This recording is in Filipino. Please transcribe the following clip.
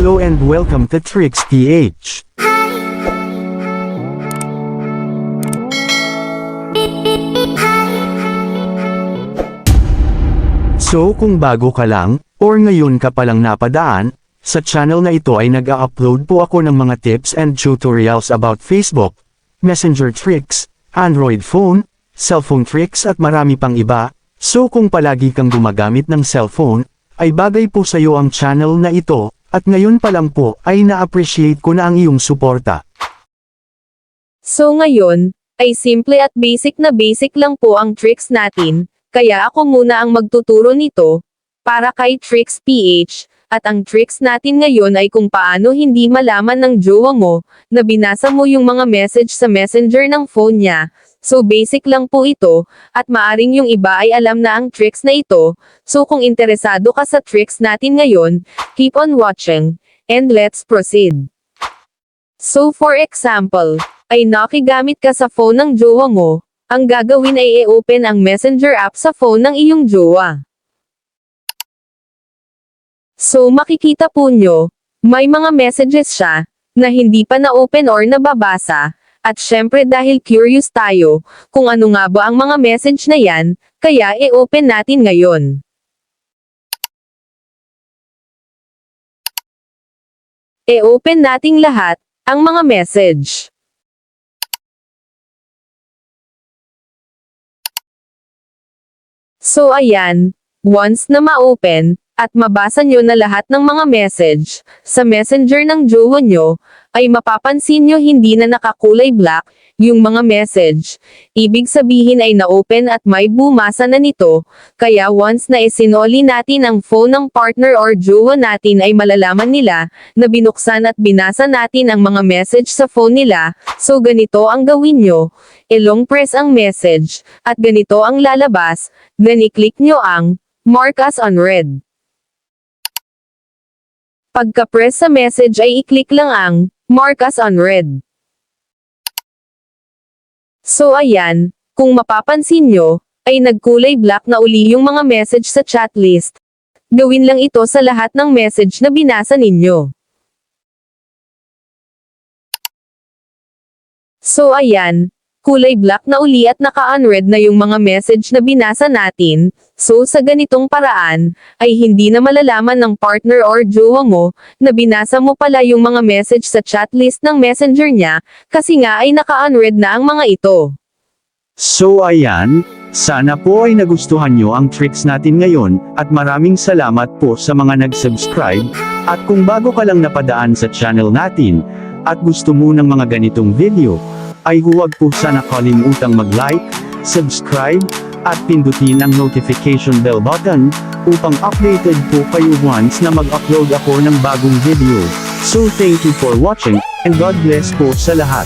Hello and welcome to Tricks PH. So kung bago ka lang, or ngayon ka palang napadaan, sa channel na ito ay nag-a-upload po ako ng mga tips and tutorials about Facebook, Messenger tricks, Android phone, cellphone tricks at marami pang iba. So kung palagi kang gumagamit ng cellphone, ay bagay po sa iyo ang channel na ito, at ngayon pa lang po ay na-appreciate ko na ang iyong suporta. So ngayon, ay simple at basic lang po ang tricks natin, kaya ako muna ang magtuturo nito, para kay Tricks PH, at ang tricks natin ngayon ay kung paano hindi malaman ng jowa mo, na binasa mo yung mga message sa messenger ng phone niya. So basic lang po ito, at maaring yung iba ay alam na ang tricks na ito, so kung interesado ka sa tricks natin ngayon, keep on watching, and let's proceed. So for example, ay nakigamit ka sa phone ng jowa mo, ang gagawin ay i-open ang messenger app sa phone ng iyong jowa. So makikita po nyo, may mga messages siya, na hindi pa na-open or nababasa, at syempre dahil curious tayo, kung ano nga ba ang mga message na yan, kaya i-open natin ngayon. I-open nating lahat, ang mga message. So ayan, once na ma-open, at mabasa nyo na lahat ng mga message, sa messenger ng jowa nyo, ay mapapansin nyo hindi na nakakulay black, yung mga message. Ibig sabihin ay na-open at may bumasa na nito, kaya once na isinoli natin ang phone ng partner or jowa natin ay malalaman nila, na binuksan at binasa natin ang mga message sa phone nila. So ganito ang gawin nyo, i-long press ang message, at ganito ang lalabas, then i-click nyo ang, mark as unread. Pagka-press sa message ay i-click lang ang, mark as unread. So ayan, kung mapapansin nyo, ay nagkulay black na uli yung mga message sa chat list. Gawin lang ito sa lahat ng message na binasa ninyo. So ayan, kulay black na uli at naka-unread na yung mga message na binasa natin, so sa ganitong paraan, ay hindi na malalaman ng partner or jowa mo, na binasa mo pala yung mga message sa chat list ng messenger niya, kasi nga ay naka-unread na ang mga ito. So ayan, sana po ay nagustuhan nyo ang tricks natin ngayon, at maraming salamat po sa mga nag-subscribe, at kung bago ka lang napadaan sa channel natin, at gusto mo ng mga ganitong video, ay huwag po sana kalimutang mag-like, subscribe, at pindutin ang notification bell button, upang updated po kayo once na mag-upload ako ng bagong video. So thank you for watching, and God bless po sa lahat.